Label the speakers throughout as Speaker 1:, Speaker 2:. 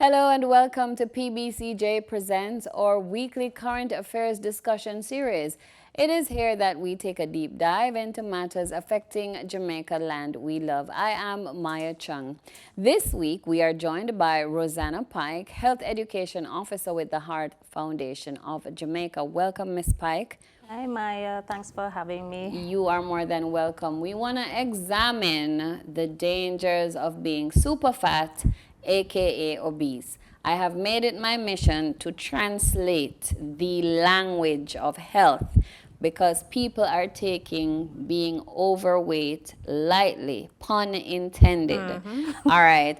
Speaker 1: Hello and welcome to PBCJ Presents, our weekly current affairs discussion series. It is here that we take a deep dive into matters affecting Jamaica, land we love. I am Maya Chung. This week we are joined by Rosana Pike, Health Education Officer with the Heart Foundation of Jamaica. Welcome, Ms. Pike.
Speaker 2: Hi Maya, thanks for having me.
Speaker 1: You are more than welcome. We want to examine the dangers of being super fat, aka obese. I have made it my mission to translate the language of health because people are taking being overweight lightly, pun intended. All right.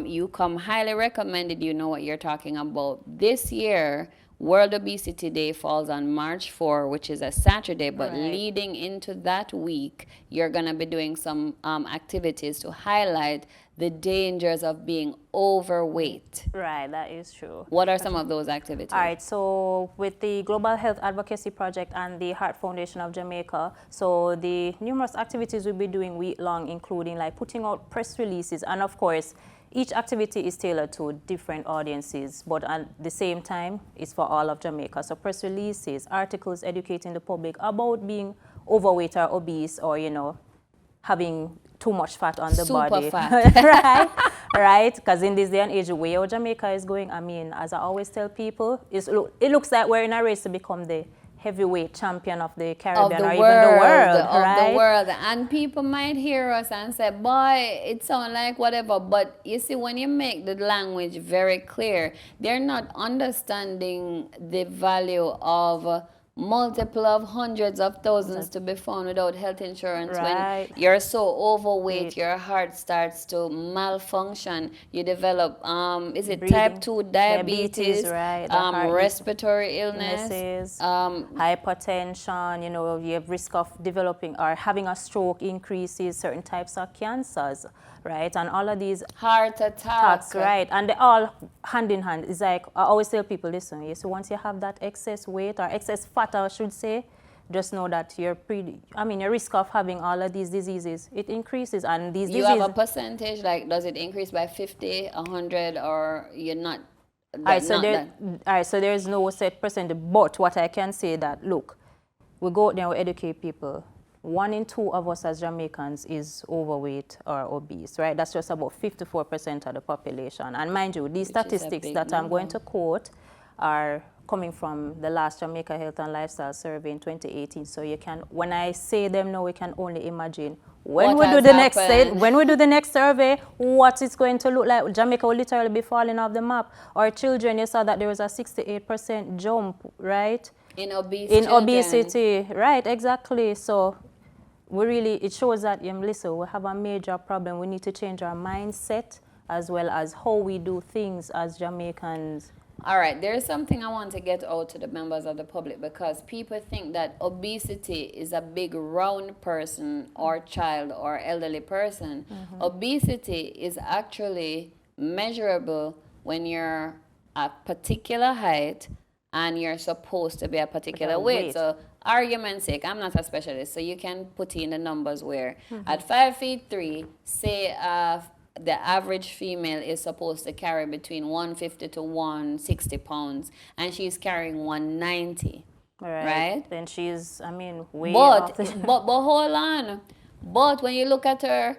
Speaker 1: You come highly recommended. You know what you're talking about. This year, World Obesity Day falls on March 4, which is a Saturday, but leading into that week, you're going to be doing some activities to highlight the dangers of being overweight.
Speaker 2: Right, that is true.
Speaker 1: What are some of those activities?
Speaker 2: All right, so with the Global Health Advocacy Project and the Heart Foundation of Jamaica, so the numerous activities we'll be doing week-long, including like putting out press releases, and of course, each activity is tailored to different audiences, but at the same time, it's for all of Jamaica. So press releases, articles educating the public about being overweight or obese or, you know, having too much fat on the body.
Speaker 1: Super fat.
Speaker 2: right? Because in this day and age, where Jamaica is going, I mean, as I always tell people, it looks like we're in a race to become the heavyweight champion of the Caribbean or even the world, right?
Speaker 1: The world. And people might hear us and say, boy, it sounds like whatever. But you see, when you make the language very clear, they're not understanding the value of multiple of hundreds of thousands to be found without health insurance. When you're so overweight, your heart starts to malfunction. You develop, is it type 2 diabetes, respiratory illness,
Speaker 2: hypertension, you know, you have risk of developing or having a stroke increases, certain types of cancers, right? And all of these
Speaker 1: heart attacks,
Speaker 2: right? And they all hand in hand. It's like, I always tell people, listen, so once you have that excess weight or excess fat, I should say, just know that your risk of having all of these diseases, it increases. And these diseases...
Speaker 1: You have a percentage, like, does it increase by 50, 100, or you're not...
Speaker 2: All right, so there's no set percentage, but what I can say that, look, we go out there and we educate people. 1 in 2 of us as Jamaicans is overweight or obese, right? That's just about 54% of the population. And mind you, these statistics that I'm going to quote are coming from the last Jamaica Health and Lifestyle Survey in 2018. So you can, when I say them now, we can only imagine when we do the next survey, what it's going to look like. Jamaica will literally be falling off the map. Our children, you saw that there was a 68% jump, right?
Speaker 1: In
Speaker 2: obesity, right? Exactly. So it shows that, listen, we have a major problem. We need to change our mindset as well as how we do things as Jamaicans.
Speaker 1: All right, there's something I want to get out to the members of the public because people think that obesity is a big round person or child or elderly person. Obesity is actually measurable when you're a particular height and you're supposed to be a particular weight. So argument's sake, I'm not a specialist, so you can put in the numbers where at 5 feet 3, say the average female is supposed to carry between 150 to 160 pounds, and she's carrying 190, right?
Speaker 2: Then she's, way
Speaker 1: but hold on. But when you look at her,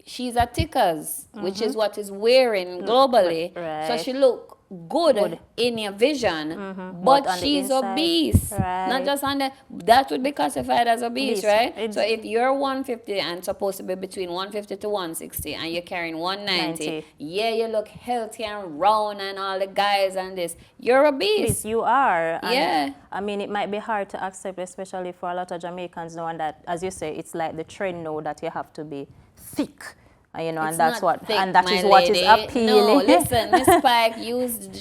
Speaker 1: she's a tickers, which is what is wearing globally. So she look good in your vision, but she's obese. Not just on that would be classified as obese, right? So if you're 150 and supposed to be between 150 to 160 and you're carrying 190, yeah, you look healthy and round and all the guys and this, you're obese.
Speaker 2: You are.
Speaker 1: And
Speaker 2: it might be hard to accept, especially for a lot of Jamaicans, knowing that, as you say, it's like the trend now that you have to be thick. And that's what,
Speaker 1: thick,
Speaker 2: and that is what is appealing.
Speaker 1: No, listen, Miss Pike used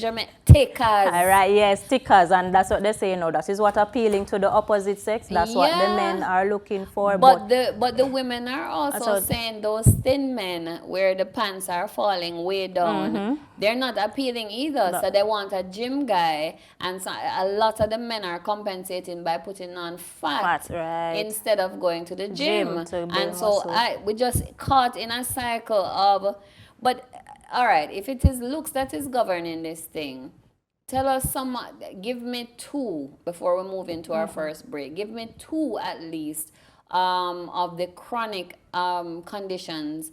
Speaker 1: tickers.
Speaker 2: All right, yes, tickers, and that's what they say. That is what appealing to the opposite sex. That's what the men are looking for.
Speaker 1: But the women are also saying those thin men where the pants are falling way down. They're not appealing either. So they want a gym guy, and so a lot of the men are compensating by putting on fat instead of going to the gym. And so we just caught in a cycle of, but all right, if it is looks that is governing this thing, tell us some, give me two before we move into our first break. Give me two at least of the chronic conditions,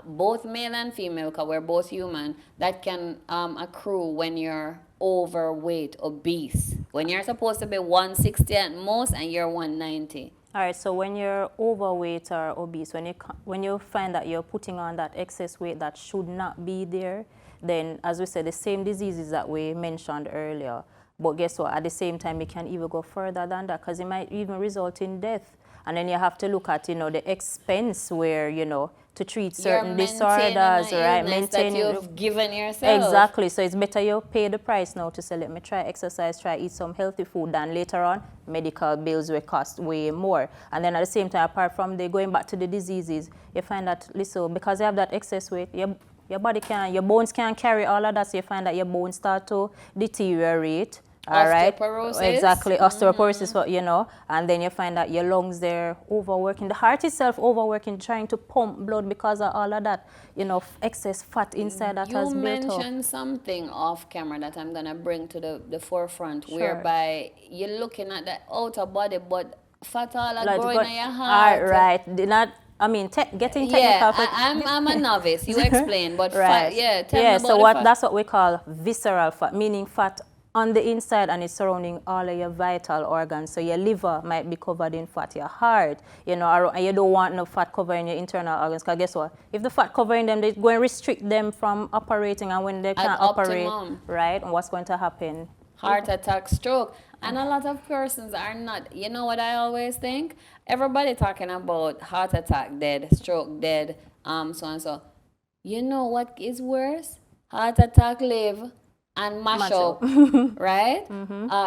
Speaker 1: both male and female, because we're both human, that can accrue when you're overweight, obese, when you're supposed to be 160 at most and you're 190.
Speaker 2: All right, so when you're overweight or obese, when you find that you're putting on that excess weight that should not be there, then, as we said, the same diseases that we mentioned earlier. But guess what? At the same time, it can even go further than that because it might even result in death. And then you have to look at, the expense where, to treat certain disorders, right?
Speaker 1: Maintaining that you've given yourself.
Speaker 2: Exactly. So it's better you pay the price now to say, let me try exercise, try eat some healthy food, than later on, medical bills will cost way more. And then at the same time, apart from going back to the diseases, you find that, listen, because you have that excess weight, your body your bones can't carry all of that, so you find that your bones start to deteriorate. All right.
Speaker 1: Osteoporosis.
Speaker 2: Exactly, osteoporosis, and then you find that your lungs, they're overworking. The heart itself overworking, trying to pump blood because of all of that, excess fat inside that has built up.
Speaker 1: You mentioned something off camera that I'm going to bring to the forefront,
Speaker 2: Sure.
Speaker 1: whereby you're looking at the outer body, but fat all are growing in your heart.
Speaker 2: All right. Getting technical.
Speaker 1: Yeah, I'm a novice. You explain, but
Speaker 2: right.
Speaker 1: fat, tell me about
Speaker 2: so
Speaker 1: the fat.
Speaker 2: that's what we call visceral fat, meaning fat on the inside and it's surrounding all of your vital organs. So your liver might be covered in fat, your heart, and you don't want no fat covering your internal organs, because guess what? If the fat covering them, they're going to restrict them from operating, and when they can't operate, right, and what's going to happen?
Speaker 1: Heart attack, stroke. And a lot of persons are not, you know what I always think? Everybody talking about heart attack dead, stroke dead, so and so. You know what is worse? Heart attack live and mash up, right?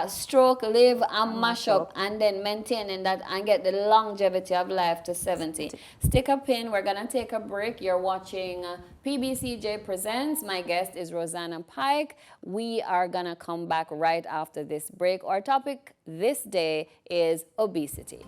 Speaker 1: Stroke live and mash up, and then maintaining that and get the longevity of life to 70. Stick a pin. We're going to take a break. You're watching PBCJ Presents. My guest is Rosana Pike. We are going to come back right after this break. Our topic this day is obesity.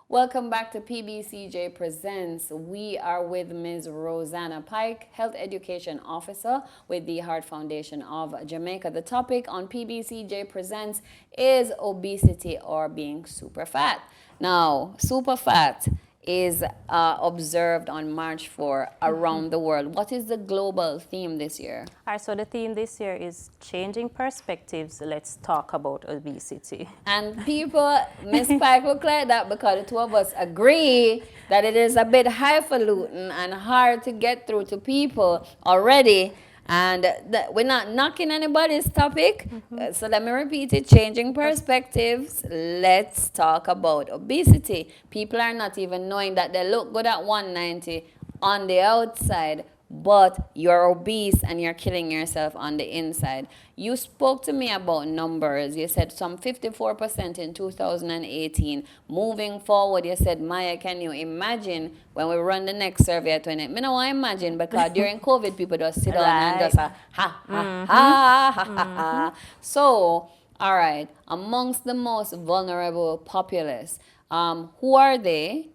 Speaker 1: Welcome back to PBCJ Presents. We are with Ms. Rosana Pike, Health Education Officer with the Heart Foundation of Jamaica. The topic on PBCJ Presents is obesity, or being super fat. Now, super fat is observed on March 4 around the world. What is the global theme this year?
Speaker 2: All right, so the theme this year is changing perspectives. Let's talk about obesity.
Speaker 1: And people, Miss Pike look like that because the two of us agree that it is a bit highfalutin and hard to get through to people already. And we're not knocking anybody's topic. So let me repeat it. Changing perspectives. Let's talk about obesity. People are not even knowing that they look good at 190 on the outside, but you're obese and you're killing yourself on the inside. You spoke to me about numbers. You said some 54% in 2018. Moving forward, you said, Maya, can you imagine when we run the next survey at 28? I don't want to imagine, because during COVID, people just sit down and just ha, ha, ha, ha, ha, ha. So, all right, amongst the most vulnerable populace, who are they?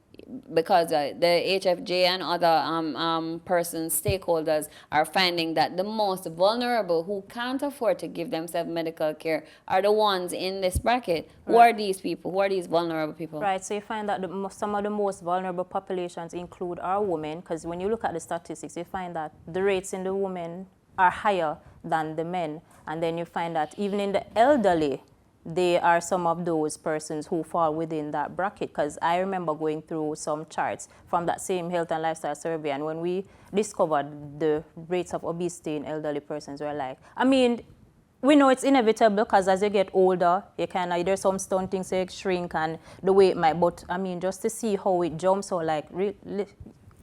Speaker 1: Because the HFJ and other persons, stakeholders, are finding that the most vulnerable, who can't afford to give themselves medical care, are the ones in this bracket. Right. Who are these people? Who are these vulnerable people?
Speaker 2: Right, so you find that some of the most vulnerable populations include our women, because when you look at the statistics, you find that the rates in the women are higher than the men. And then you find that even in the elderly, they are some of those persons who fall within that bracket, because I remember going through some charts from that same health and lifestyle survey, and when we discovered the rates of obesity in elderly persons, we're like, we know it's inevitable, because as you get older, you there's some stunting, so you shrink and the weight might, but just to see how it jumps, or like,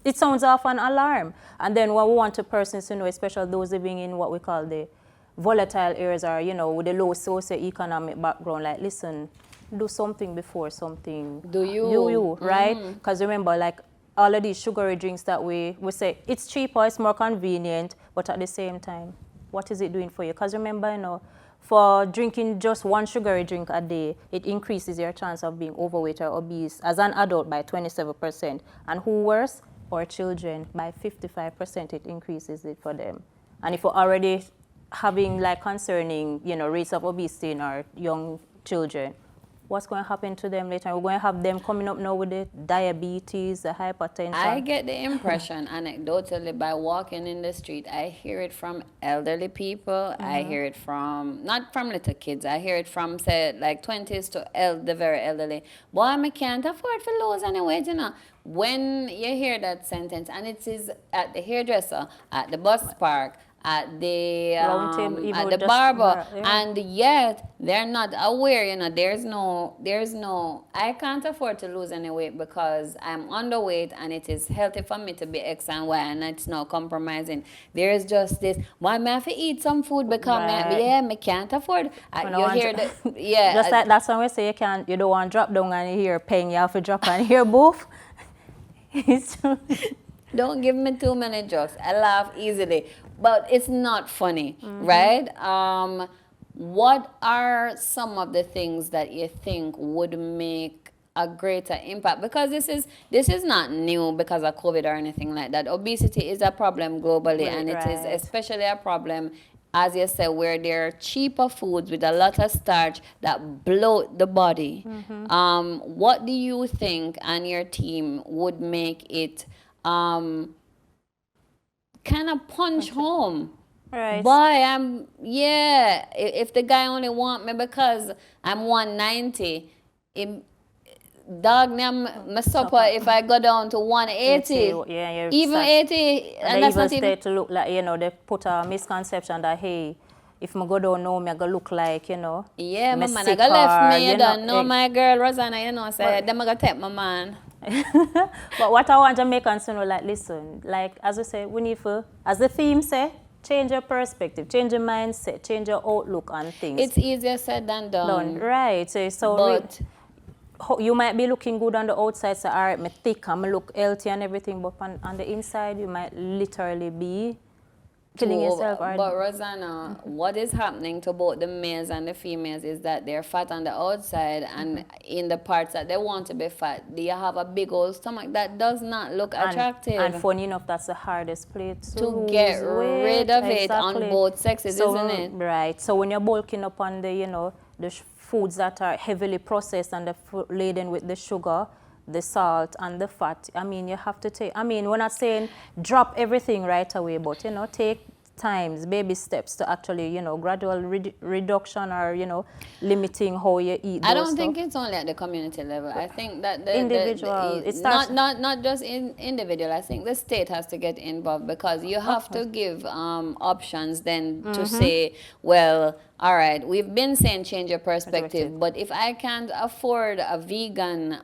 Speaker 2: it sounds off an alarm. And then what we want to persons to know, especially those living in what we call the volatile areas, or with a low socioeconomic background, like, listen, do something before something
Speaker 1: do you
Speaker 2: right? Because remember, like, all of these sugary drinks that we say it's cheaper, it's more convenient, but at the same time, what is it doing for you? Because remember, for drinking just one sugary drink a day, it increases your chance of being overweight or obese as an adult by 27%. And who worse? Our children, by 55%, it increases it for them. And if we're already having like concerning, rates of obesity in our young children, what's going to happen to them later? We're going to have them coming up now with the diabetes, the hypertension.
Speaker 1: I get the impression, anecdotally, by walking in the street, I hear it from elderly people. I hear it from, not from little kids, I hear it from, say, like 20s to the very elderly. Boy, I can't afford to lose any weight, When you hear that sentence, and it is at the hairdresser, at the bus park, at the barber, and yet they're not aware, there's no, I can't afford to lose any weight because I'm underweight and it is healthy for me to be X and Y and it's not compromising. There's just this, why may I have to eat some food because I can't afford. You hear that,
Speaker 2: just like that's when we say you don't want to drop down and you hear pain, you have to drop and hear both. It's true.
Speaker 1: Don't give me too many jokes. I laugh easily, but it's not funny, right? What are some of the things that you think would make a greater impact? Because this is not new because of COVID or anything like that. Obesity is a problem globally, and it is especially a problem, as you said, where there are cheaper foods with a lot of starch that bloat the body. What do you think and your team would make it kind of punch home?
Speaker 2: Right.
Speaker 1: Boy, if the guy only want me because I'm 190, dog, my supper, if I go down to 180, even 80, and that's not even
Speaker 2: to look like, they put a misconception that, hey, if I go down now, I'm going to look like,
Speaker 1: yeah, my man, I got left me, you don't know my girl, Rosana, say, them I got take my man.
Speaker 2: But what I want Jamaicans to know, like, listen, like, as we say, we need to, as the theme say, change your perspective, change your mindset, change your outlook on things.
Speaker 1: It's easier said than done.
Speaker 2: Right. So you might be looking good on the outside, so all right, I'm thick, I'm look healthy and everything, but on the inside, you might literally be killing yourself.
Speaker 1: But Rosana, what is happening to both the males and the females is that they're fat on the outside, and in the parts that they want to be fat, you have a big old stomach that does not look attractive.
Speaker 2: And funny enough, that's the hardest plate
Speaker 1: to get rid of it on both sexes, isn't it?
Speaker 2: Right. So when you're bulking up on the, the foods that are heavily processed and laden with the sugar, the salt and the fat, you have to take, we're not saying drop everything right away, but, take times, baby steps to actually, gradual reduction or, limiting how you eat.
Speaker 1: I don't think it's only at the community level. I think that the
Speaker 2: individual,
Speaker 1: it's not just individual. I think the state has to get involved because you have to give options then to say, well, all right, we've been saying change your perspective, but if I can't afford a vegan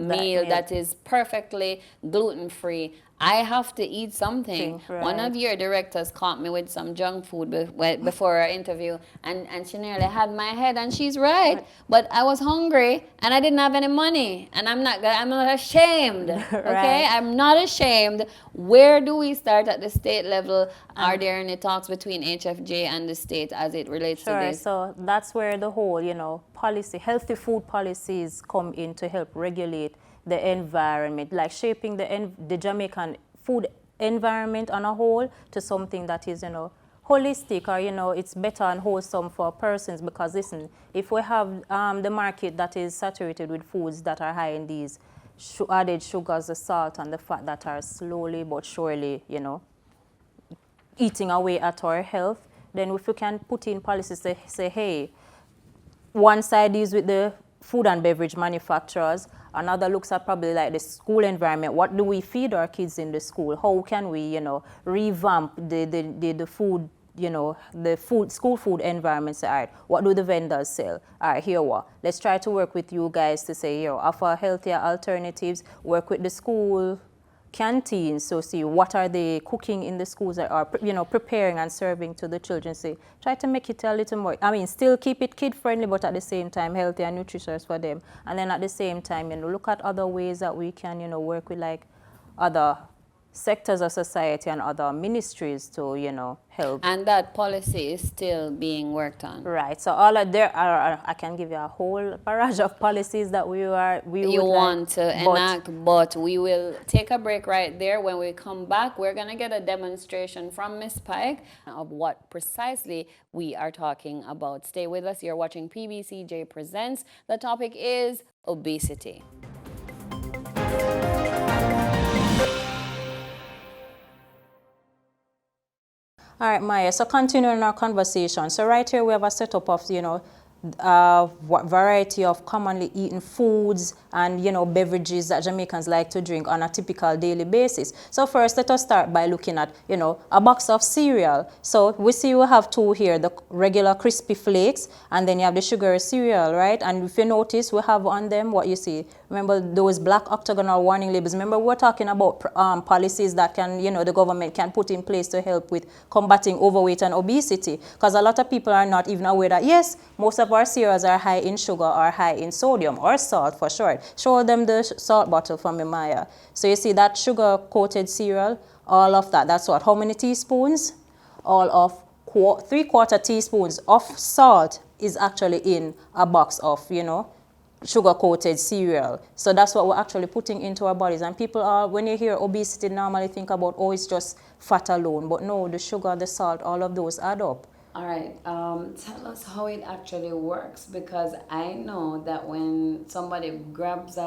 Speaker 1: meal that is perfectly gluten-free, I have to eat something. Right. One of your directors caught me with some junk food before our interview, and she nearly had my head, and she's right. But I was hungry, and I didn't have any money, and I'm not ashamed, okay? I'm not ashamed. Where do we start at the state level? Are there any talks between HFJ and the state as it relates to this?
Speaker 2: So that's where the whole, policy, healthy food policies come in to help regulate the environment, like shaping the Jamaican food environment on a whole to something that is, holistic, or, it's better and wholesome for persons. Because listen, if we have the market that is saturated with foods that are high in these added sugars, the salt and the fat that are slowly but surely, eating away at our health, then if we can put in policies to say, hey, one side is with the food and beverage manufacturers, another looks at probably like the school environment. What do we feed our kids in the school? How can we, revamp the food, the school food environment? Say, all right, what do the vendors sell? All right, here what? Let's try to work with you guys to say, offer healthier alternatives, work with the school canteens, so see what are they cooking in the schools that are, preparing and serving to the children. Say, try to make it a little more, still keep it kid friendly, but at the same time healthy and nutritious for them. And then at the same time, look at other ways that we can, work with like other sectors of society and other ministries to, you know, help.
Speaker 1: And that policy is still being worked on.
Speaker 2: Right. So all of there are, I can give you a whole barrage of policies that we
Speaker 1: want to enact, but we will take a break right there. When we come back, we're going to get a demonstration from Miss Pike of what precisely we are talking about. Stay with us. You're watching PBCJ Presents. The topic is obesity.
Speaker 2: All right, Maya, so continuing our conversation. So right here we have a setup of, you know, variety of commonly eaten foods and, you know, beverages that Jamaicans like to drink on a typical daily basis. So first, let us start by looking at, you know, a box of cereal. So we see we have two here, the regular crispy flakes, and then you have the sugary cereal, right? And if you notice, we have on them what you see. Remember those black octagonal warning labels. Remember we were talking about policies that can, you know, the government can put in place to help with combating overweight and obesity. Because a lot of people are not even aware that, yes, most of our cereals are high in sugar or high in sodium or salt for short. Show them the salt bottle from me, Maya. So you see that sugar-coated cereal, all of that. That's what? How many teaspoons? All of 3/4 teaspoons of salt is actually in a box of, you know, sugar-coated cereal. So that's what we're actually putting into our bodies. And people are, when you hear obesity, normally think about, oh, it's just fat alone. But no, the sugar, the salt, all of those add up.
Speaker 1: All right, tell us how it actually works, because I know that when somebody grabs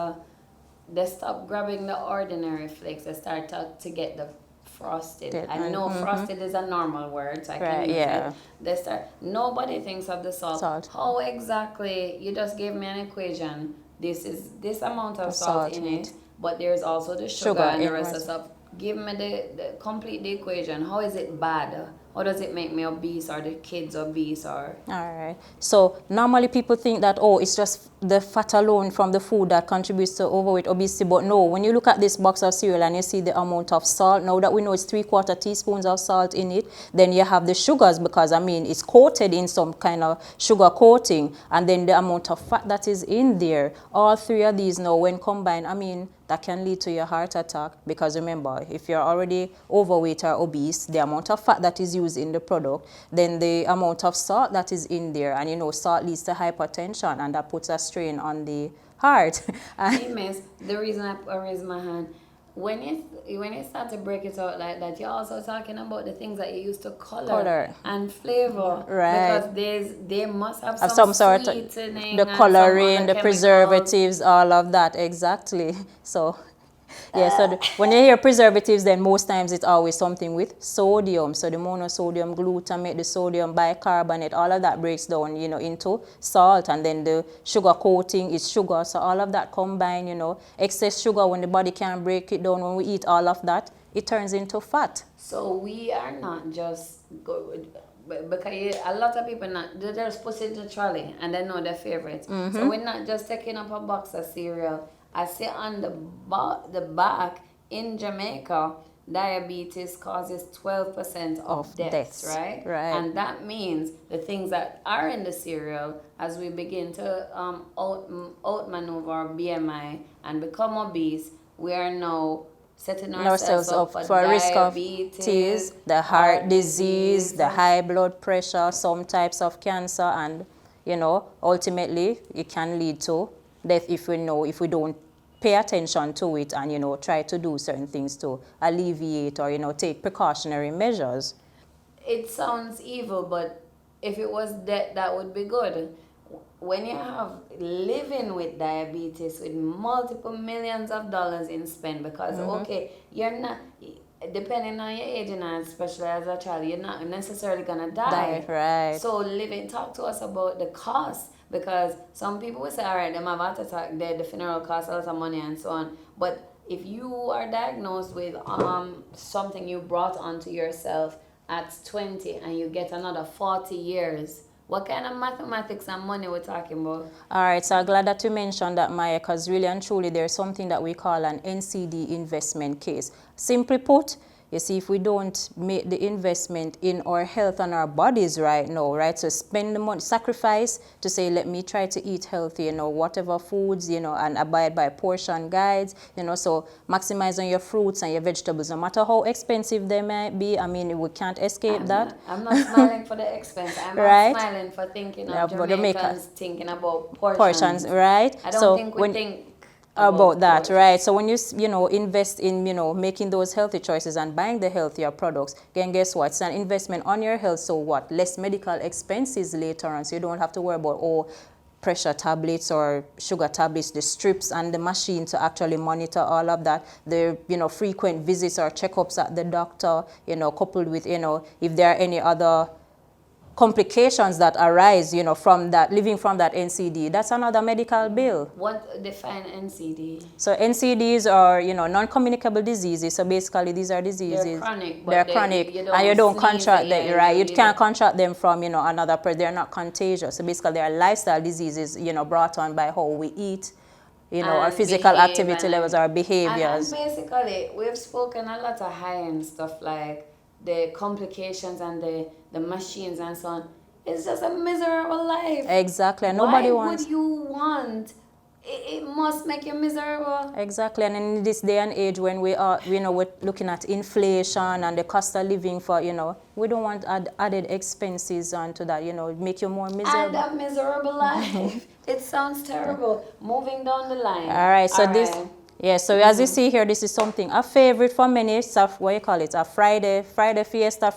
Speaker 1: they stop grabbing the ordinary flakes, they start to get the frosted. I know frosted is a normal word, so I can use it. They start, nobody thinks of the salt. How exactly, you just gave me an equation. This is this amount of salt in it, but there's also the sugar and the rest of stuff. Give me complete the equation. How is it bad? How does it make me obese, or the kids obese? Or
Speaker 2: all right. So normally people think that, oh, it's just the fat alone from the food that contributes to overweight, obesity. But no, when you look at this box of cereal and you see the amount of salt, now that we know it's 3/4 teaspoons of salt in it, then you have the sugars, because I mean it's coated in some kind of sugar coating, and then the amount of fat that is in there. All three of these now, when combined, I mean, that can lead to your heart attack, because remember, if you're already overweight or obese, the amount of fat that is used in the product, then the amount of salt that is in there, and you know, salt leads to hypertension, and that puts a strain on the heart.
Speaker 1: Hey, miss, the reason I raise my hand, when you start to break it out like that, you're also talking about the things that you used to color and flavor,
Speaker 2: right?
Speaker 1: Because they must have
Speaker 2: some sort of the coloring, the preservatives, all of that, exactly. So yeah, so when you hear preservatives, then most times it's always something with sodium. So the monosodium glutamate, the sodium bicarbonate, all of that breaks down, you know, into salt, and then the sugar coating is sugar. So all of that combined, you know, excess sugar, when the body can't break it down, when we eat all of that, it turns into fat.
Speaker 1: So we are not just because a lot of people they just put it in the trolley and they know their favorites. So we're not just taking up a box of cereal. I see on the back, in Jamaica, diabetes causes 12% of deaths, right? And that means the things that are in the cereal, as we begin to outmaneuver our BMI and become obese, we are now setting ourselves up for risk of diabetes,
Speaker 2: the heart disease, the high blood pressure, some types of cancer, and, you know, ultimately it can lead to death if we don't pay attention to it and, you know, try to do certain things to alleviate or, you know, take precautionary measures.
Speaker 1: It sounds evil, but if it was that would be good. When you have living with diabetes with multiple millions of dollars in spend, because okay, you're not, depending on your age, and especially as a child, you're not necessarily gonna die.
Speaker 2: Right.
Speaker 1: So talk to us about the cost. Because some people will say, all right, them have heart attack, the funeral costs a lot of money and so on. But if you are diagnosed with something you brought onto yourself at 20 and you get another 40 years, what kind of mathematics and money we're talking about?
Speaker 2: All right, so I'm glad that you mentioned that, Maya, because really and truly there's something that we call an NCD investment case. Simply put, you see, if we don't make the investment in our health and our bodies right now, right, so spend the money, sacrifice to say, let me try to eat healthy, you know, whatever foods, you know, and abide by portion guides, you know, so maximize on your fruits and your vegetables, no matter how expensive they might be. I mean, we can't escape that.
Speaker 1: I'm not smiling for the expense. I'm
Speaker 2: right?
Speaker 1: not smiling for thinking
Speaker 2: Yeah,
Speaker 1: of
Speaker 2: for
Speaker 1: Jamaicans thinking about
Speaker 2: portions, right?
Speaker 1: I don't think we think
Speaker 2: about that, right? So when you know, invest in, you know, making those healthy choices and buying the healthier products, then guess what? It's an investment on your health. So what? Less medical expenses later on. So you don't have to worry about, oh, pressure tablets or sugar tablets, the strips and the machine to actually monitor all of that. The, you know, frequent visits or checkups at the doctor, you know, coupled with, you know, if there are any other complications that arise, you know, from that, living from that NCD, that's another medical bill.
Speaker 1: What define NCD?
Speaker 2: So NCDs are, you know, non-communicable diseases. So basically these are diseases.
Speaker 1: They're chronic.
Speaker 2: They're chronic, and you don't contract them, right? You can't contract them from, you know, another person. They're not contagious. So basically they are lifestyle diseases, you know, brought on by how we eat, you know, our physical activity levels, our behaviors.
Speaker 1: And basically, we've spoken a lot of high-end stuff like the complications and the machines and so on. It's just a miserable life.
Speaker 2: Exactly. And nobody wants.
Speaker 1: Why would you want? It must make you miserable.
Speaker 2: Exactly. And in this day and age when we are, you know, we're looking at inflation and the cost of living for, you know, we don't want added expenses onto that, you know, make you more miserable.
Speaker 1: And a miserable life. It sounds terrible. Moving down the line.
Speaker 2: All right. So yeah, so as you see here, this is something, a favorite for many, what you call it, a Friday fiesta,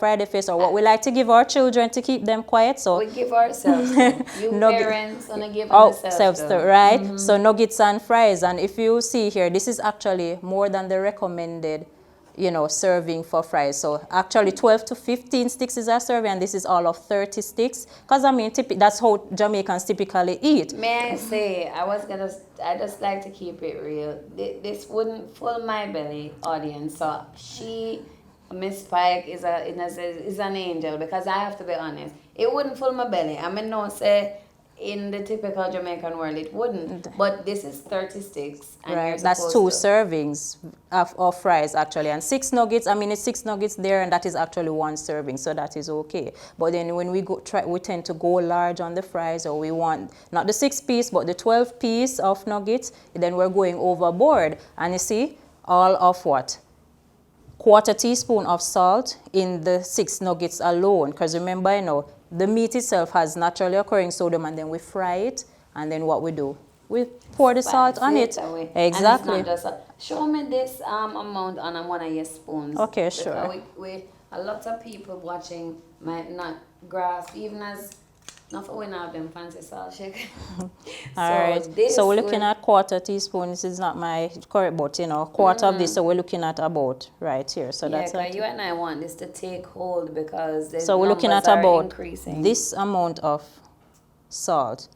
Speaker 2: or what we like to give our children to keep them quiet. So
Speaker 1: we give ourselves to. You parents want to give ourselves to.
Speaker 2: Right? So nuggets and fries. And if you see here, this is actually more than the recommended, you know, serving for fries. So actually 12 to 15 sticks is a serving, and this is all of 30 sticks. Because I mean, that's how Jamaicans typically eat.
Speaker 1: May I say, I just like to keep it real. This wouldn't fill my belly, audience. So Miss Pike is an angel, because I have to be honest. It wouldn't fill my belly. I mean, no, say, in the typical Jamaican world, it wouldn't. But this is 30 sticks. And
Speaker 2: right, that's 2 servings of fries, actually. And 6 nuggets, I mean, it's 6 nuggets there, and that is actually 1 serving, so that is okay. But then when we we tend to go large on the fries, or we want not the 6-piece, but the 12-piece of nuggets, then we're going overboard. And you see, all of what? 1/4 teaspoon of salt in the 6 nuggets alone. Because remember, you know, the meat itself has naturally occurring sodium, and then we fry it, and then what we do? We pour the salt on it. Exactly.
Speaker 1: Show me this amount on one of your spoons.
Speaker 2: Okay, sure.
Speaker 1: We a lot of people watching might not grasp, even as not for when I have them fancy salt shaker.
Speaker 2: All right. So we're looking at 1/4 teaspoon. This is not my correct, but you know, 1/4 of this. So we're looking at about right here. So that's it.
Speaker 1: You and I want this to take hold, because
Speaker 2: so we're looking at about
Speaker 1: increasing.
Speaker 2: This amount of salt.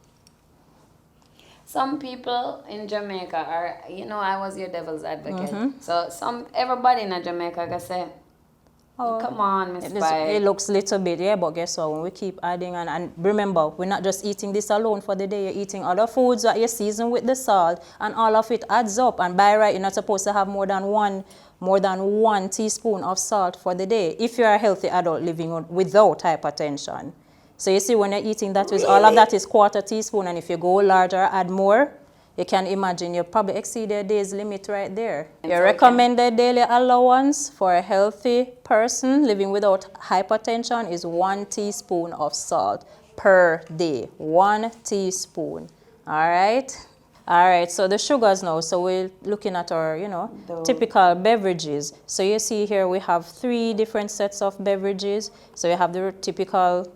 Speaker 1: Some people in Jamaica are, you know, I was your devil's advocate. So everybody in Jamaica can say, oh, come on, Miss Pike.
Speaker 2: It looks a little bit, yeah, but guess what? When we keep adding, and remember, we're not just eating this alone for the day. You're eating other foods that you season with the salt, and all of it adds up. And by right, you're not supposed to have more than one teaspoon of salt for the day if you're a healthy adult living without hypertension. So you see, when you're eating that, all of that is 1/4 teaspoon, and if you go larger, add more, you can imagine you probably exceed your day's limit right there. Your recommended daily allowance for a healthy person living without hypertension is 1 teaspoon of salt per day. 1 teaspoon. All right? All right, so the sugars now. So we're looking at our, you know, typical beverages. So you see here we have 3 different sets of beverages. So you have the typical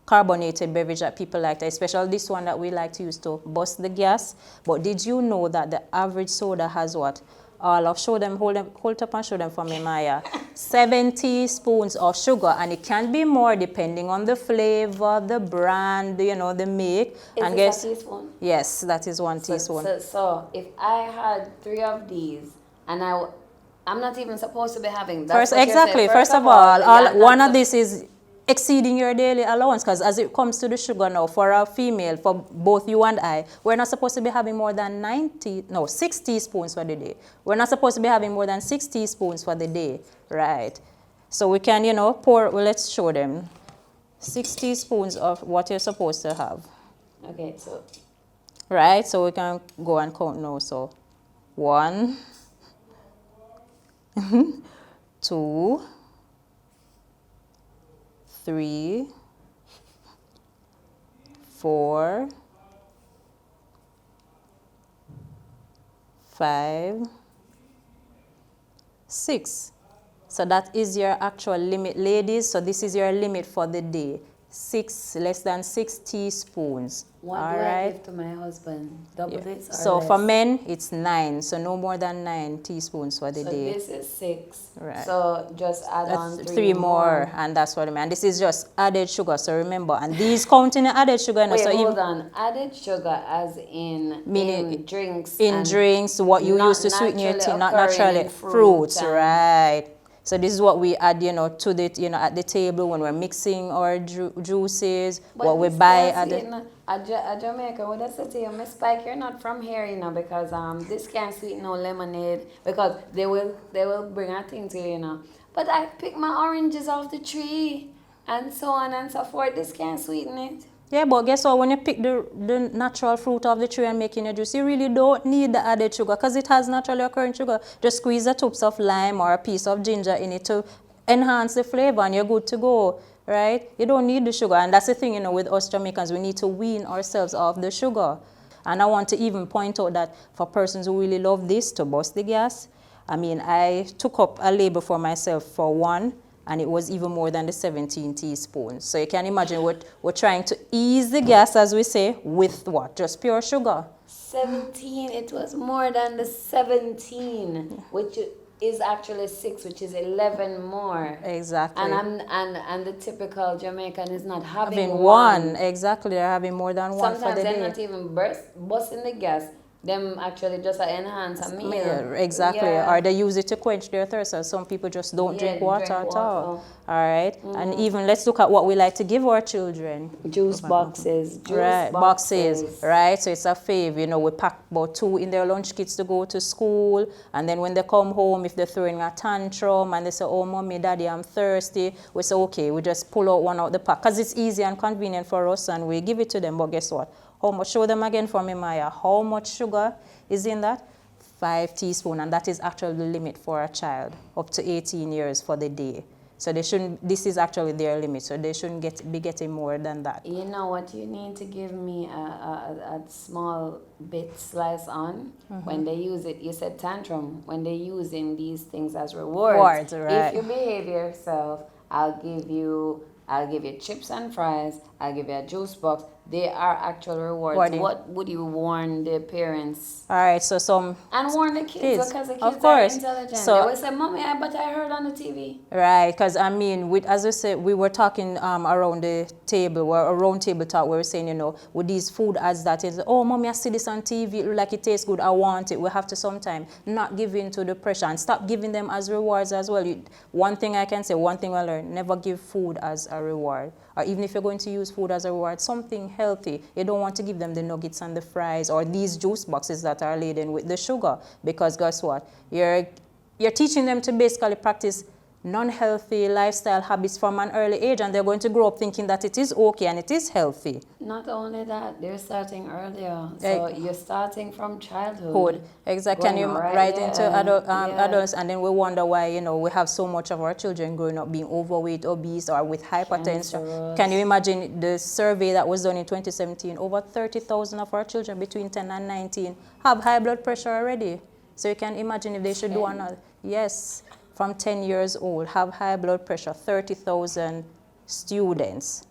Speaker 2: carbonated beverage that people like, especially this one that we like to use to bust the gas. But did you know that the average soda has what? Hold up and show them for me, Maya. 7 teaspoons of sugar, and it can be more depending on the flavor, the brand, you know, the make.
Speaker 1: Is this a teaspoon?
Speaker 2: Yes, that is 1 teaspoon.
Speaker 1: So if I had 3 of these, and I'm not even supposed to be having that.
Speaker 2: First of all, one of this is exceeding your daily allowance, because as it comes to the sugar now, for a female, for both you and I, we're not supposed to be having more than 6 teaspoons for the day. We're not supposed to be having more than 6 teaspoons for the day, right? So we can, pour, well, let's show them. 6 teaspoons of what you're supposed to have.
Speaker 1: Okay, so.
Speaker 2: Right, so we can go and count now. So 1, 2, 3, 4, 5, 6. So that is your actual limit, ladies. So this is your limit for the day. Less than 6 teaspoons.
Speaker 1: What
Speaker 2: all
Speaker 1: do
Speaker 2: right?
Speaker 1: I give to my husband? Double this or
Speaker 2: So
Speaker 1: less?
Speaker 2: for men, it's 9. So no more than 9 teaspoons for the day.
Speaker 1: So this is 6.
Speaker 2: Right.
Speaker 1: So just add on
Speaker 2: 3 more, and that's what I mean. And this is just added sugar. So remember, and these counting the added sugar.
Speaker 1: Wait,
Speaker 2: so
Speaker 1: hold on. Added sugar as in drinks.
Speaker 2: In drinks, what you use to sweeten your tea, not naturally fruits, right? So this is what we add, to the, at the table when we're mixing our juices,
Speaker 1: but
Speaker 2: what we buy
Speaker 1: at Jamaica. What I say to you, Miss Pike, you're not from here, because this can't sweeten no lemonade, because they will bring a thing to you, But I pick my oranges off the tree, and so on and so forth. This can't sweeten it.
Speaker 2: Yeah, but guess what? When you pick the natural fruit of the tree and making your juice, you really don't need the added sugar because it has naturally occurring sugar. Just squeeze the tubes of lime or a piece of ginger in it to enhance the flavor and you're good to go, right? You don't need the sugar. And that's the thing, with us Jamaicans, we need to wean ourselves off the sugar. And I want to even point out that for persons who really love this, to bust the gas, I took up a label for myself for 1, and it was even more than the 17 teaspoons. So you can imagine we're trying to ease the gas, as we say, with what? Just pure sugar.
Speaker 1: 17, it was more than the 17, which is actually 6, which is 11 more.
Speaker 2: Exactly.
Speaker 1: And the typical Jamaican is not having
Speaker 2: one. Exactly, they're having more than one for the day.
Speaker 1: Sometimes they're not even busting the gas. Them actually just enhance a meal.
Speaker 2: Yeah, exactly. Yeah. Or they use it to quench their thirst. So some people just don't drink water at all. All right. And even let's look at what we like to give our children.
Speaker 1: Juice boxes.
Speaker 2: Boxes. Right. So it's a fave. We pack about 2 in their lunch kits to go to school. And then when they come home, if they're throwing a tantrum and they say, "Oh, mommy, daddy, I'm thirsty," we say, "Okay, we just pull out one out the pack." Because it's easy and convenient for us and we give it to them. But guess what? How much? Show them again for me, Maya. How much sugar is in that? 5 teaspoons, and that is actually the limit for a child up to 18 years for the day. So they shouldn't. This is actually their limit, so they shouldn't be getting more than that.
Speaker 1: You know what? You need to give me a small bit slice on when they use it. You said tantrum when they're using these things as rewards.
Speaker 2: Right.
Speaker 1: If you behave yourself, I'll give you chips and fries. I'll give you a juice box. They are actual rewards. What would you warn the parents?
Speaker 2: All right, so
Speaker 1: and warn the kids because the kids are intelligent.
Speaker 2: So,
Speaker 1: they will say, "Mommy, but I heard on the TV."
Speaker 2: Right, because as I said, we were talking around the table, a round table talk. We were saying, with these food ads that is, "Oh, Mommy, I see this on TV. It look like it tastes good. I want it." We have to sometimes not give in to the pressure and stop giving them as rewards as well. One thing I can say, one thing I learned: never give food as a reward. Or even if you're going to use food as a reward, something healthy. You don't want to give them the nuggets and the fries or these juice boxes that are laden with the sugar. Because guess what? You're teaching them to basically practice non-healthy lifestyle habits from an early age, and they're going to grow up thinking that it is okay and it is healthy.
Speaker 1: Not only that, they're starting earlier. So you're starting from childhood.
Speaker 2: Exactly. Can you right into adults, and then we wonder why, we have so much of our children growing up being overweight, obese, or with hypertension. Cancerous. Can you imagine the survey that was done in 2017? Over 30,000 of our children between 10 and 19 have high blood pressure already. So you can imagine if they should do another. Yes. From 10 years old, have high blood pressure, 30,000 students,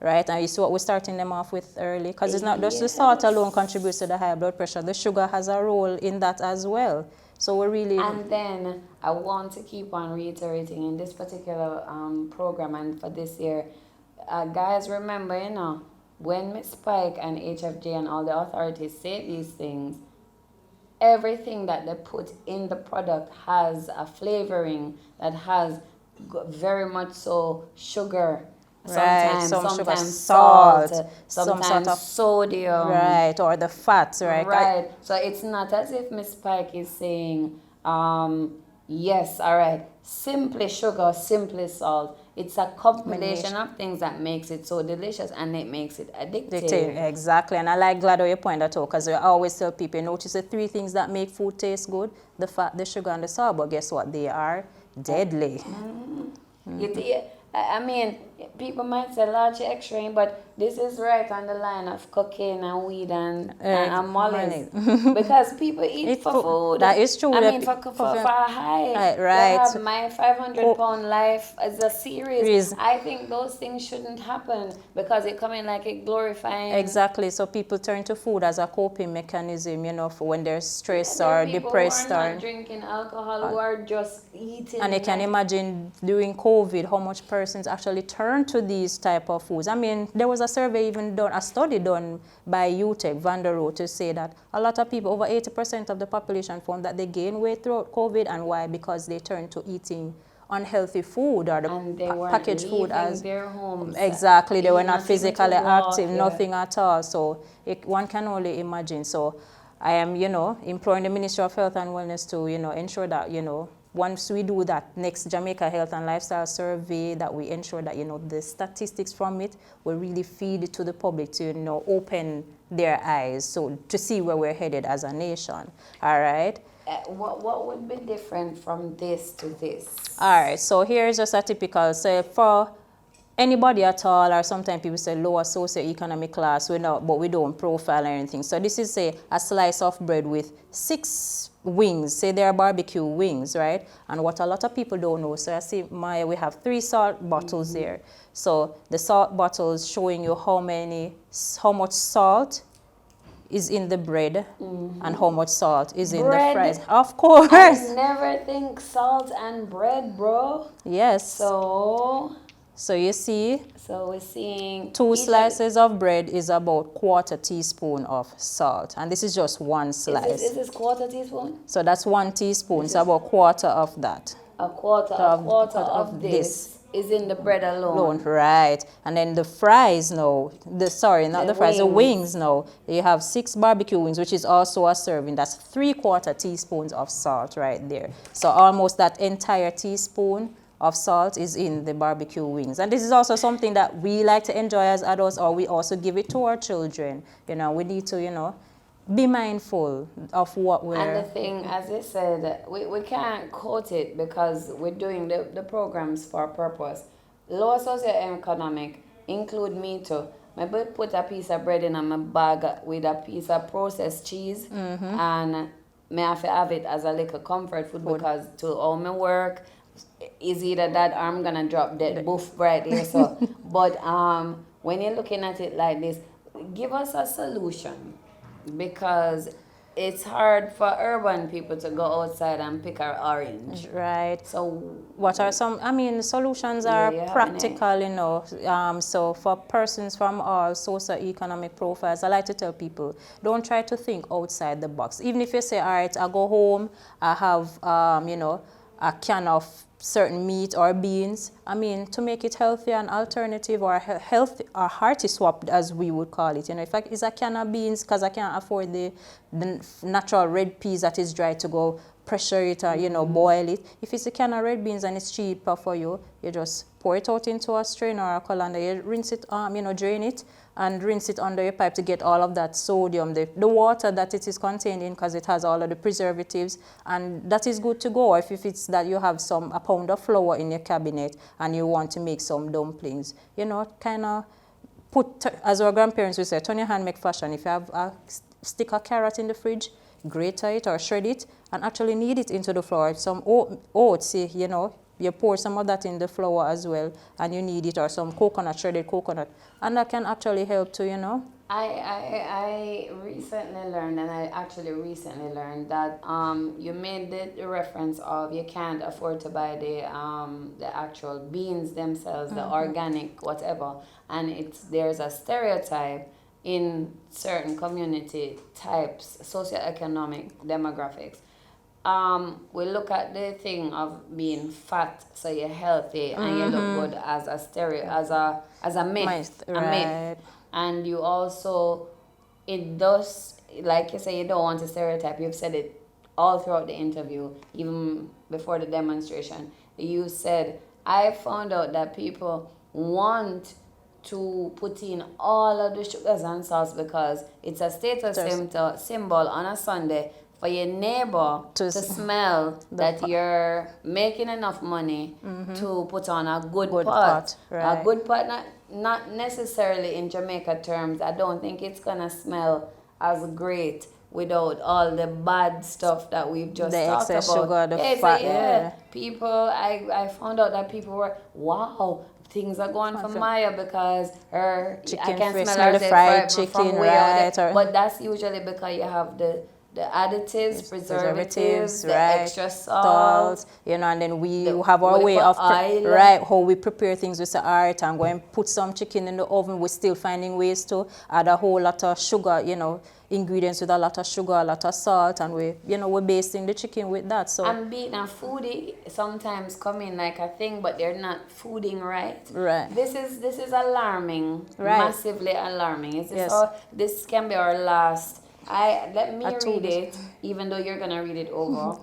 Speaker 2: right? And you see what we're starting them off with early, because it's not just the salt alone contributes to the high blood pressure. The sugar has a role in that as well. So we're really...
Speaker 1: And then I want to keep on reiterating in this particular program and for this year, guys, remember, when Ms. Pike and HFJ and all the authorities say these things, everything that they put in the product has a flavoring that has very much so sugar
Speaker 2: Right,
Speaker 1: sometimes
Speaker 2: sugar,
Speaker 1: salt,
Speaker 2: some
Speaker 1: sometimes
Speaker 2: sort of,
Speaker 1: sodium.
Speaker 2: right, or the fats, right?
Speaker 1: Right. So it's not as if Miss Pike is saying, yes, all right, simply sugar, simply salt. It's a compilation of things that makes it so delicious and it makes it addictive.
Speaker 2: Exactly, and I like glad how you point that out because I always tell people, notice the three things that make food taste good: the fat, the sugar, and the salt. But guess what? They are deadly.
Speaker 1: I mean, people might say large extra, but this is right on the line of cocaine and weed and mollies. Because people eat for food.
Speaker 2: That is true.
Speaker 1: I mean, for a high.
Speaker 2: Right.
Speaker 1: They have My 500-pound life as a series. I think those things shouldn't happen because it coming like a glorifying.
Speaker 2: Exactly. So people turn to food as a coping mechanism, for when they're stressed or depressed.
Speaker 1: Who are not drinking alcohol, who are just eating.
Speaker 2: And you can imagine during COVID how much persons actually turn to these type of foods. I mean, there was a survey even done, a study done by UTEC, Van der Rohe, to say that a lot of people, over 80% of the population, found that they gained weight throughout COVID. And why? Because they turned to eating unhealthy food or the packaged food as
Speaker 1: their homes.
Speaker 2: Exactly, they were not physically active, nothing at all. So one can only imagine. So I am, imploring the Ministry of Health and Wellness to, ensure that, once we do that next Jamaica Health and Lifestyle Survey, that we ensure that, the statistics from it will really feed it to the public to, open their eyes so to see where we're headed as a nation. All right.
Speaker 1: What would be different from this to this?
Speaker 2: All right. So here's just a typical, say for anybody at all, or sometimes people say lower socioeconomic class, but we don't profile or anything. So this is, say, a slice of bread with 6 wings. Say they're barbecue wings, right? And what a lot of people don't know, so I see we have 3 salt bottles there. So the salt bottles showing you how much salt is in the bread and how much salt is in the fries. Of course.
Speaker 1: I never think salt and bread, bro.
Speaker 2: Yes. So you see,
Speaker 1: we're seeing
Speaker 2: 2 slices of bread is about 1/4 teaspoon of salt, and this is just 1 slice.
Speaker 1: Is this 1/4 teaspoon?
Speaker 2: So that's 1 teaspoon. So about 1/4 of that.
Speaker 1: A quarter of this is in the bread alone.
Speaker 2: Right. And then the fries now, the wings now. You have 6 barbecue wings, which is also a serving. That's 3/4 teaspoons of salt right there. So almost that entire teaspoon of salt is in the barbecue wings. And this is also something that we like to enjoy as adults, or we also give it to our children. We need to, be mindful of what we're...
Speaker 1: And the thing, as I said, we can't quote it because we're doing the programs for a purpose. Lower socioeconomic include me too. Maybe put a piece of bread in my bag with a piece of processed cheese, and may have to have it as a little comfort food because to all my work, is either that or I'm gonna drop dead boof right there. So, but when you're looking at it like this, give us a solution, because it's hard for urban people to go outside and pick an orange.
Speaker 2: Right.
Speaker 1: So
Speaker 2: what are some, solutions are practical, so for persons from all socioeconomic profiles, I like to tell people, don't try to think outside the box. Even if you say, all right, I go home, I have, a can of certain meat or beans, to make it healthy, an alternative or healthy or hearty swap, as we would call it. If it's a can of beans, because I can't afford the natural red peas that is dry, to go pressure it or boil it. If it's a can of red beans and it's cheaper for you, you just pour it out into a strainer or a colander. You rinse it, drain it and rinse it under your pipe to get all of that sodium, the water that it is contained in, because it has all of the preservatives, and that is good to go. If it's that you have a pound of flour in your cabinet and you want to make some dumplings, kind of put, as our grandparents would say, turn your hand, make fashion. If you have a stick of carrot in the fridge, grate it or shred it and actually knead it into the flour. Some oats, you pour some of that in the flour as well, and you knead it, or some shredded coconut, and that can actually help to,
Speaker 1: I recently learned that you made the reference of you can't afford to buy the actual beans themselves, the organic whatever, and there's a stereotype in certain community types, socioeconomic demographics. we look at the thing of being fat, so you're healthy and you look good as a as a myth, a myth, and you also, it does, like you say, you don't want to stereotype. You've said it all throughout the interview, even before the demonstration. You said, I found out that people want to put in all of the sugars and salts because it's a status symbol on a Sunday for your neighbor to smell that you're making enough money to put on a good pot. A good pot, not necessarily in Jamaica terms. I don't think it's gonna smell as great without all the bad stuff that we've just talked about.
Speaker 2: Sugar, the fat.
Speaker 1: People, I found out that people were, wow, things are going for Maya because I can smell her
Speaker 2: the fried chicken,
Speaker 1: from way but that's usually because you have the additives, preservatives, the extra salt,
Speaker 2: you know, and then we have our way of how we prepare things with the art and go and put some chicken in the oven. We're still finding ways to add a whole lot of sugar, you know, ingredients with a lot of sugar, a lot of salt, and we're basting the chicken with that. So
Speaker 1: and being a foodie sometimes come in like a thing, but they're not fooding right. This is alarming, massively alarming. This can be our last. Let me read it, even though you're gonna read it over.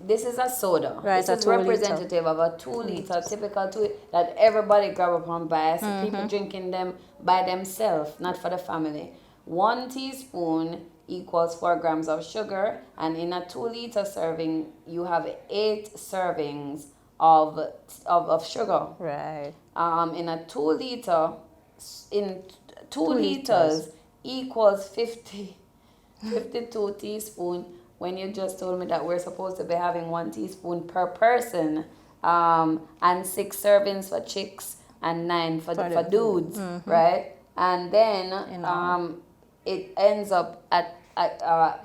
Speaker 1: This is a soda. This is representative of a 2 liter, typical 2 that everybody grab up and buy. I see people drinking them by themselves, not for the family. 1 teaspoon equals 4 grams of sugar, and in a 2 liter serving, you have 8 servings of sugar. In a 2 liter, in 2 liters equals 52 teaspoons, when you just told me that we're supposed to be having 1 teaspoon per person, and 6 servings for chicks and 9 for dudes, right? And then it ends up at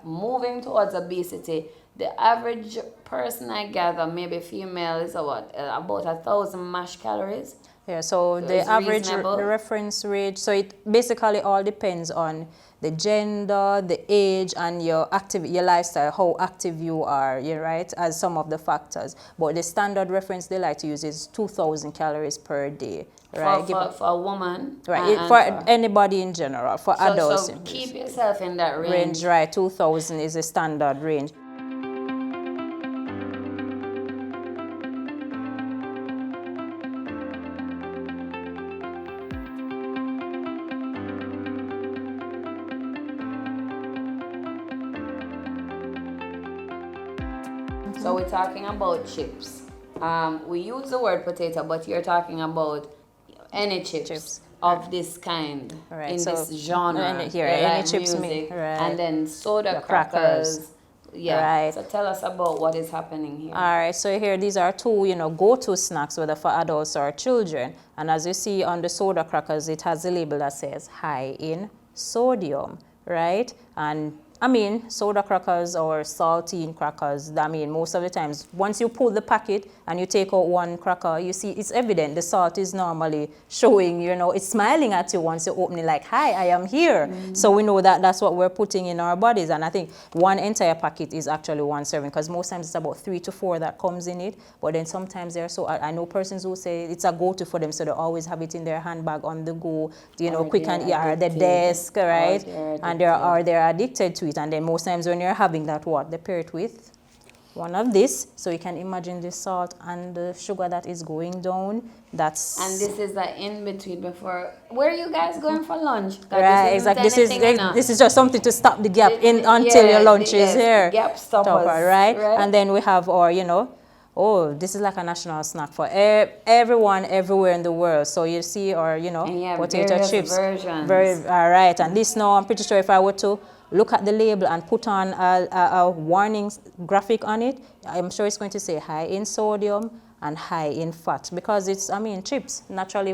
Speaker 1: moving towards obesity. The average person I gather, maybe female, is about 1,000 mash calories.
Speaker 2: Yeah, so the average, the reference range, so it basically all depends on the gender, the age, and your lifestyle, how active you are, right, as some of the factors. But the standard reference they like to use is 2,000 calories per day. Right,
Speaker 1: for a woman,
Speaker 2: right? For anybody in general, for adults.
Speaker 1: So keep yourself in that range.
Speaker 2: Right, 2,000 is a standard range.
Speaker 1: So we're talking about chips. We use the word potato, but you're talking about any chips of this kind, in this genre.
Speaker 2: Any chips,
Speaker 1: music, and then soda crackers. So tell us about what is happening here.
Speaker 2: All right, so here these are 2, go-to snacks, whether for adults or children. And as you see on the soda crackers, it has a label that says high in sodium, right? And I mean, soda crackers or saltine crackers, I mean, most of the times, once you pull the packet and you take out 1 cracker, you see it's evident the salt is normally showing, it's smiling at you once you open it, like, hi, I am here. So we know that that's what we're putting in our bodies. And I think 1 entire packet is actually 1 serving, because most times it's about 3 to 4 that comes in it. But then sometimes I know persons who say it's a go-to for them, so they always have it in their handbag on the go, quick and at the desk, right? And they're addicted to it. And then most times when you're having that, they pair it with one of this. So you can imagine the salt and the sugar that is going down.
Speaker 1: And this is the in-between before. Where are you guys going for lunch?
Speaker 2: Right, exactly. This is just something to stop the gap until your lunch is here.
Speaker 1: Gap stoppers.
Speaker 2: Right? And then we have our, this is like a national snack for everyone, everywhere in the world. So you see our, potato chips.
Speaker 1: Versions.
Speaker 2: All right. And this now, I'm pretty sure if I were to look at the label and put on a warning graphic on it, I'm sure it's going to say high in sodium and high in fat, because it's, chips, naturally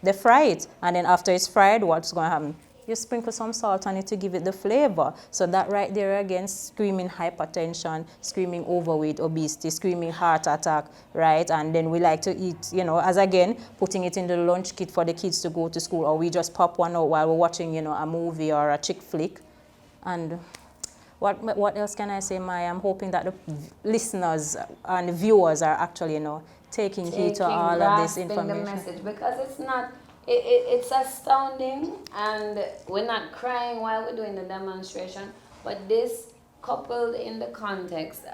Speaker 2: they fry it, and then after it's fried, what's going to happen? You sprinkle some salt on it to give it the flavor. So that right there again, screaming hypertension, screaming overweight, obesity, screaming heart attack, right? And then we like to eat, as again, putting it in the lunch kit for the kids to go to school, or we just pop one out while we're watching, a movie or a chick flick. And What else can I say, Maya? I'm hoping that the listeners and viewers are actually, you know, taking heed to all of this information.
Speaker 1: The message, because it's not, it's astounding, and we're not crying while we're doing the demonstration, but this coupled in the context,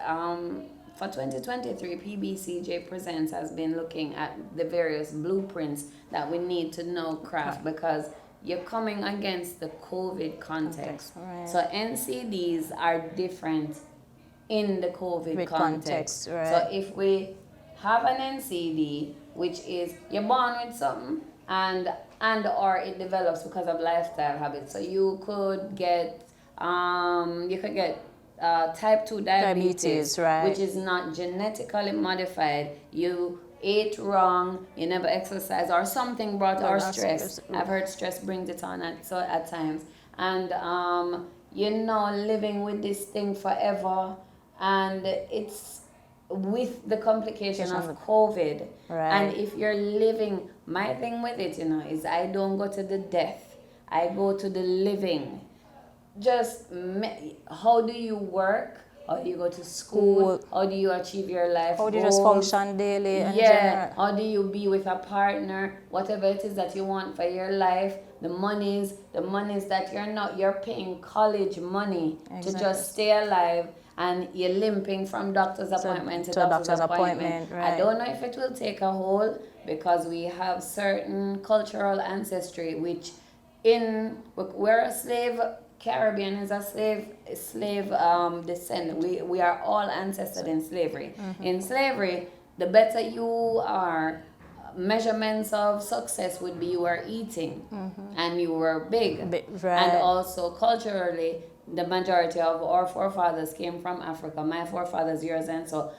Speaker 1: for 2023, PBCJ Presents has been looking at the various blueprints that we need to know craft, because you're coming against the COVID context.
Speaker 2: Right.
Speaker 1: So NCDs are different in the COVID context.
Speaker 2: Right.
Speaker 1: So if we have an NCD, which is you're born with something and or it develops because of lifestyle habits. So you could get type 2 diabetes,
Speaker 2: right,
Speaker 1: which is not genetically modified. You ate wrong, you never exercise, or something brought or stress. I've heard stress brings it on at times. And living with this thing forever, and it's with the complication of COVID.
Speaker 2: Right.
Speaker 1: And if you're living, my thing with it, is I don't go to the death, I go to the living. How do you work? How do you go to school? How do you achieve your life
Speaker 2: How do you
Speaker 1: goals?
Speaker 2: just function daily? And
Speaker 1: How do you be with a partner? Whatever it is that you want for your life, the monies that you're paying college money to just stay alive, and you're limping from doctor's appointment to doctor's appointment.
Speaker 2: Right.
Speaker 1: I don't know if it will take a hold, because we have certain cultural ancestry, which we're a slave. Caribbean is a slave descent. We are all ancested in slavery.
Speaker 2: Mm-hmm.
Speaker 1: In slavery, the better you are, measurements of success would be you were eating, and you were big.
Speaker 2: Right.
Speaker 1: And also culturally, the majority of our forefathers came from Africa. My forefathers, yours, and so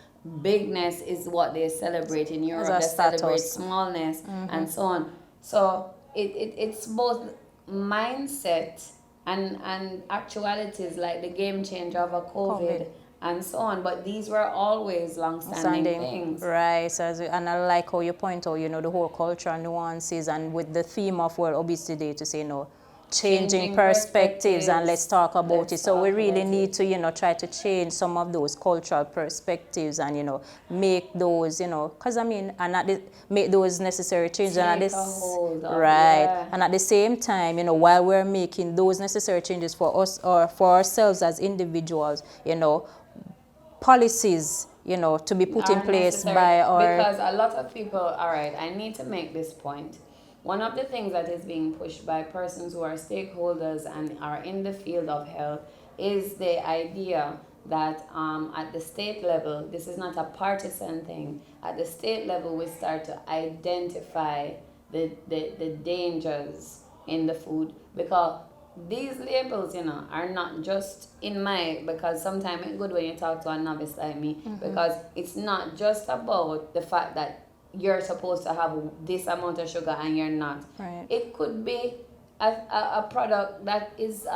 Speaker 1: bigness is what they celebrate in Europe. They celebrate smallness and so on. So it's both mindset and actualities, like the game changer of a COVID and so on. But these were always long-standing things.
Speaker 2: Right. So and I like how you point out, the whole cultural nuances, and with the theme of World Obesity Day to say, changing perspectives, and let's talk about it. So we really need to, try to change some of those cultural perspectives, and, make those, because make those necessary changes. And and at the same time, while we're making those necessary changes for us or for ourselves as individuals, policies, to be put in place by our...
Speaker 1: Because a lot of people, all right, I need to make this point. One of the things that is being pushed by persons who are stakeholders and are in the field of health is the idea that at the state level, this is not a partisan thing, at the state level we start to identify the dangers in the food, because these labels, are not just because sometimes it's good when you talk to a novice like me, because it's not just about the fact that you're supposed to have this amount of sugar and you're not.
Speaker 2: Right.
Speaker 1: It could be a product that is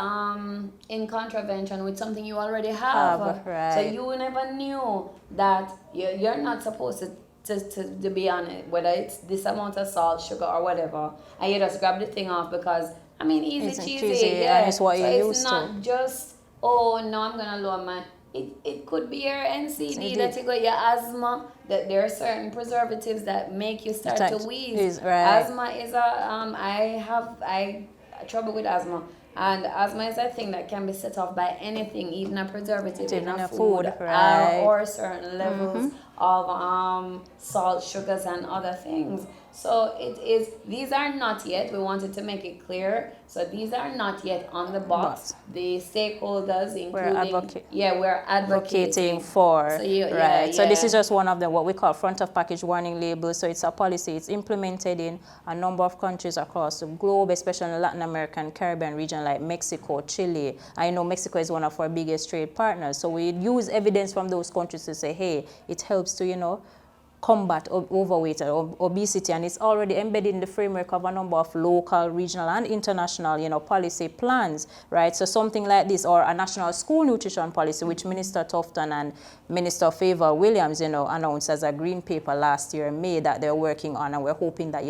Speaker 1: in contravention with something you already have.
Speaker 2: Right.
Speaker 1: So you never knew that you're not supposed to be on it, whether it's this amount of salt, sugar, or whatever, and you just grab the thing off because, easy cheesy. Yeah.
Speaker 2: And it's what you're used to.
Speaker 1: It's not just, oh, no, I'm going to lower my... It could be your NCD, that you got your asthma, that there are certain preservatives that make you start to wheeze.
Speaker 2: Right.
Speaker 1: Asthma is I trouble with asthma, and asthma is a thing that can be set off by anything, even a preservative in a food,
Speaker 2: right,
Speaker 1: or certain levels of salt, sugars, and other things. So these are not yet, we wanted to make it clear, so these are not yet on the box. The stakeholders, including... we're advocating
Speaker 2: for.
Speaker 1: So
Speaker 2: So this is just one of the, what we call front of package warning labels. So it's a policy, it's implemented in a number of countries across the globe, especially in the Latin American, Caribbean region like Mexico, Chile. I know Mexico is one of our biggest trade partners. So we use evidence from those countries to say, hey, it helps to, combat overweight or obesity, and it's already embedded in the framework of a number of local, regional, and international, policy plans, right? So something like this, or a national school nutrition policy, which Minister Tufton and Minister Favor Williams, announced as a green paper last year in May that they're working on, and we're hoping that,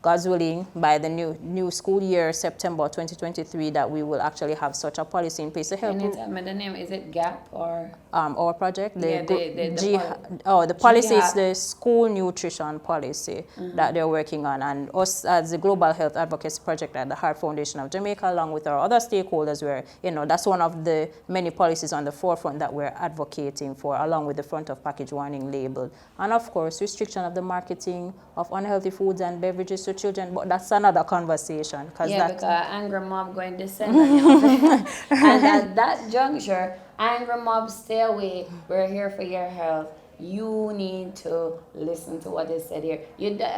Speaker 2: God's willing, by the new school year, September 2023, that we will actually have such a policy in place to help.
Speaker 1: Can you tell me the name? Is it GAP or?
Speaker 2: Our project,
Speaker 1: the
Speaker 2: the policy is the school nutrition policy that they're working on, and us as the Global Health Advocacy Project at the Heart Foundation of Jamaica, along with our other stakeholders, where that's one of the many policies on the forefront that we're advocating for, along with the front of package warning label, and of course restriction of the marketing of unhealthy foods and beverages to children. But that's another conversation, because
Speaker 1: angry mob going to descend on you. And at that juncture, angry mob, stay away. We're here for your health. You need to listen to what is said here.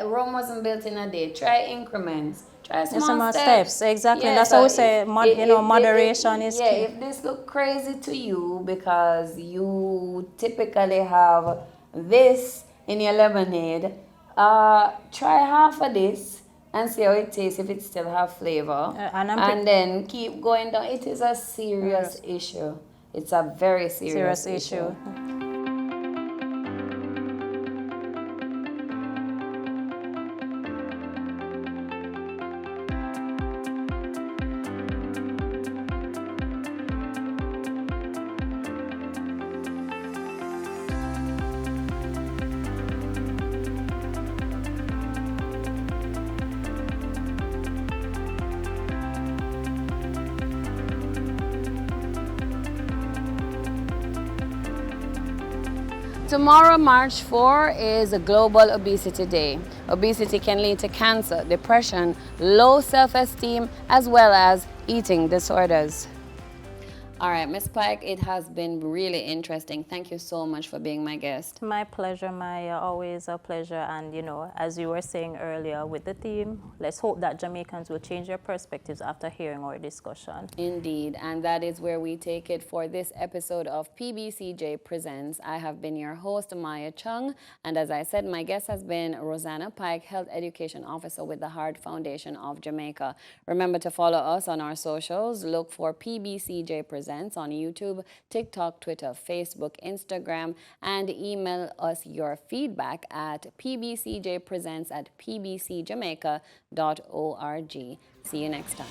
Speaker 1: Rome wasn't built in a day. Try increments. Try small steps.
Speaker 2: Exactly. Yeah, that's how we say, moderation is key.
Speaker 1: If this look crazy to you because you typically have this in your lemonade, try half of this and see how it tastes, if it still have flavor. And then keep going down. It is a serious issue. It's a very serious issue. Tomorrow, March 4, is a Global Obesity Day. Obesity can lead to cancer, depression, low self-esteem, as well as eating disorders. All right, Ms. Pike, it has been really interesting. Thank you so much for being my guest.
Speaker 2: My pleasure, Maya. Always a pleasure. And, as you were saying earlier with the theme, let's hope that Jamaicans will change their perspectives after hearing our discussion.
Speaker 1: Indeed. And that is where we take it for this episode of PBCJ Presents. I have been your host, Maya Chung. And as I said, my guest has been Rosana Pike, Health Education Officer with the Heart Foundation of Jamaica. Remember to follow us on our socials. Look for PBCJ Presents on YouTube, TikTok, Twitter, Facebook, Instagram, and email us your feedback at pbcjpresents@pbcjamaica.org. See you next time.